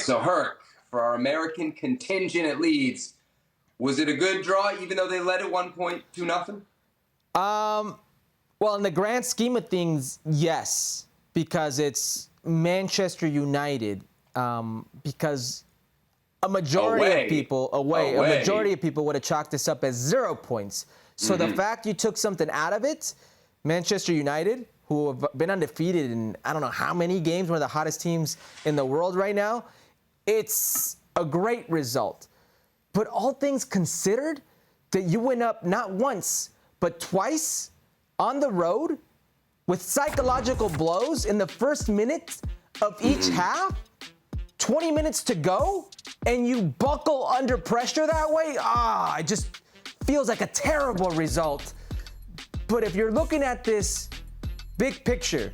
so Herc, for our American contingent at Leeds, was it a good draw, even though they led at 1-2-0? Well, in the grand scheme of things, yes, because it's Manchester United. Because a majority of people a majority of people would have chalked this up as 0 points. So the fact you took something out of it, Manchester United, who have been undefeated in I don't know how many games, one of the hottest teams in the world right now, it's a great result. But all things considered, that you went up not once, but twice on the road with psychological blows in the first minute of each half, 20 minutes to go, and you buckle under pressure that way? It just feels like a terrible result. But if you're looking at this big picture,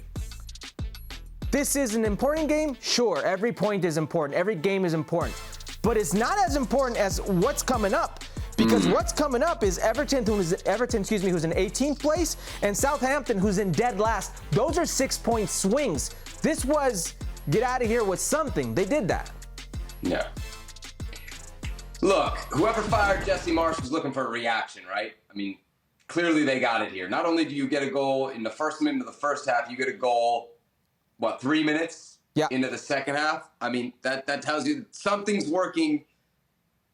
this is an important game. Sure, every point is important. Every game is important. But it's not as important as what's coming up. Because what's coming up is Everton, who's in 18th place, and Southampton, who's in dead last. Those are 6-point swings. This was get out of here with something. They did that. Yeah. Look, whoever fired Jesse Marsch was looking for a reaction, right? I mean, clearly they got it here. Not only do you get a goal in the first minute of the first half, you get a goal, 3 minutes into the second half? I mean, that tells you that something's working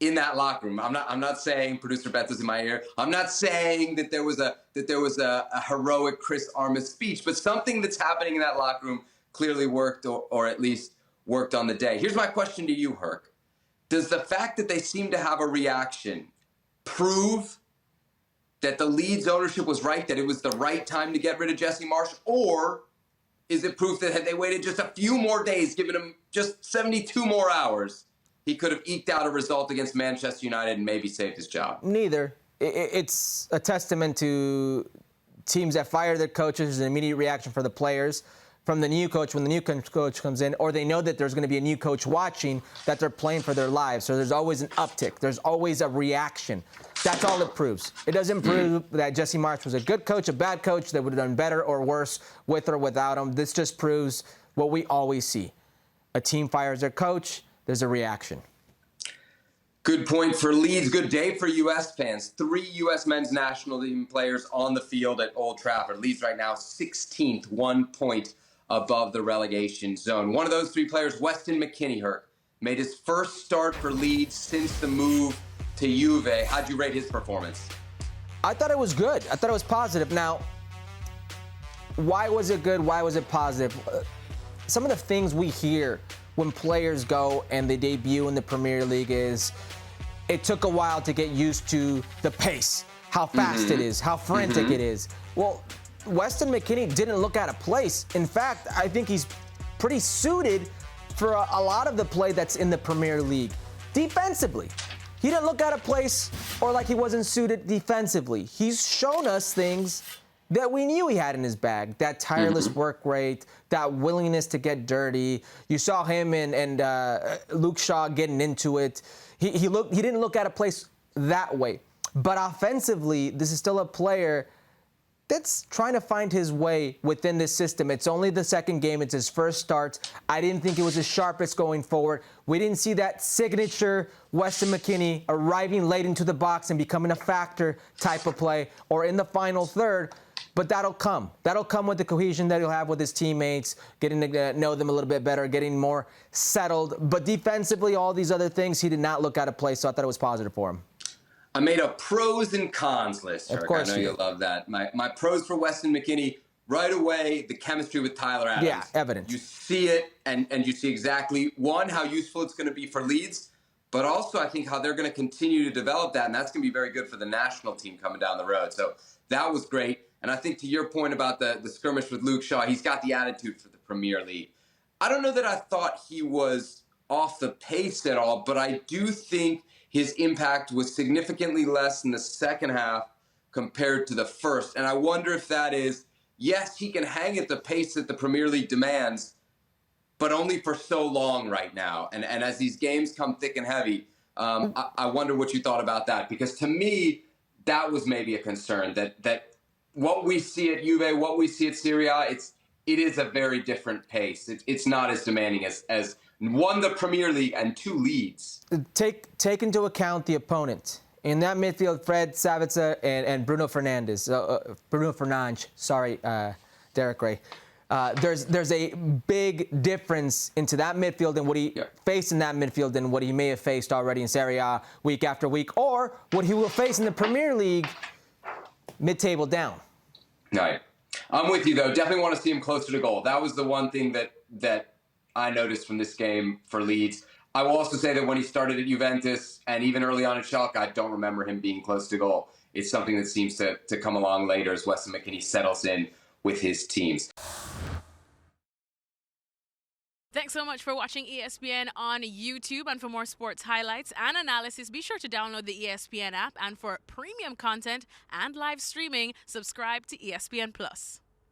in that locker room. I'm not saying producer Beth is in my ear. I'm not saying that there was a heroic Chris Armas speech, but something that's happening in that locker room clearly worked, or at least worked on the day. Here's my question to you, Herc. Does the fact that they seem to have a reaction prove that the Leeds ownership was right, that it was the right time to get rid of Jesse Marsch, or is it proof that had they waited just a few more days, given him just 72 more hours, he could have eked out a result against Manchester United and maybe saved his job? Neither. It's a testament to teams that fire their coaches. There's an immediate reaction for the players from the new coach when the new coach comes in, or they know that there's going to be a new coach watching, that they're playing for their lives. So there's always an uptick. There's always a reaction. That's all it proves. It doesn't prove that Jesse Marsch was a good coach, a bad coach, that would have done better or worse with or without him. This just proves what we always see. A team fires their coach, there's a reaction. Good point for Leeds. Good day for U.S. fans. 3 U.S. men's national team players on the field at Old Trafford. Leeds right now 16th, 1 point above the relegation zone. One of those 3 players, Weston McKennie, Herc, made his first start for Leeds since the move to Juve. How'd you rate his performance? I thought it was good. I thought it was positive. Now, why was it good? Why was it positive? Some of the things we hear when players go and they debut in the Premier League is it took a while to get used to the pace, how fast it is, how frantic it is. Well, Weston McKennie didn't look out of place. In fact, I think he's pretty suited for a lot of the play that's in the Premier League. Defensively, he didn't look out of place or like he wasn't suited defensively. He's shown us things that we knew he had in his bag, that tireless work rate, that willingness to get dirty. You saw him and Luke Shaw getting into it. He didn't look out of place that way. But offensively, this is still a player that's trying to find his way within this system. It's only the second game. It's his first start. I didn't think it was his sharpest going forward. We didn't see that signature Weston McKennie arriving late into the box and becoming a factor type of play or in the final third. But that'll come. That'll come with the cohesion that he'll have with his teammates, getting to know them a little bit better, getting more settled. But defensively, all these other things, he did not look out of place, so I thought it was positive for him. I made a pros and cons list, Herc. Of course I know you'll love that. My pros for Weston McKennie, right away, the chemistry with Tyler Adams. Yeah, evident. You see it, and you see exactly, one, how useful it's going to be for Leeds, but also I think how they're going to continue to develop that, and that's going to be very good for the national team coming down the road. So that was great. And I think to your point about the skirmish with Luke Shaw, he's got the attitude for the Premier League. I don't know that I thought he was off the pace at all, but I do think his impact was significantly less in the second half compared to the first. And I wonder if that is, yes, he can hang at the pace that the Premier League demands, but only for so long right now. And as these games come thick and heavy, I wonder what you thought about that. Because to me, that was maybe a concern, that what we see at Juve, what we see at Serie A, it is a very different pace. It's not as demanding as won the Premier League and 2 Leeds. Take into account the opponent. In that midfield, Fred, Savitza, and Bruno Fernandes. Sorry, Derek Ray. There's a big difference into that midfield and what he faced in that midfield than what he may have faced already in Serie A week after week, or what he will face in the Premier League mid-table down. Right. I'm with you, though. Definitely want to see him closer to goal. That was the one thing that I noticed from this game for Leeds. I will also say that when he started at Juventus and even early on at Schalke, I don't remember him being close to goal. It's something that seems to come along later as Weston McKennie settles in with his teams. Thanks so much for watching ESPN on YouTube. And for more sports highlights and analysis, be sure to download the ESPN app. And for premium content and live streaming, subscribe to ESPN Plus.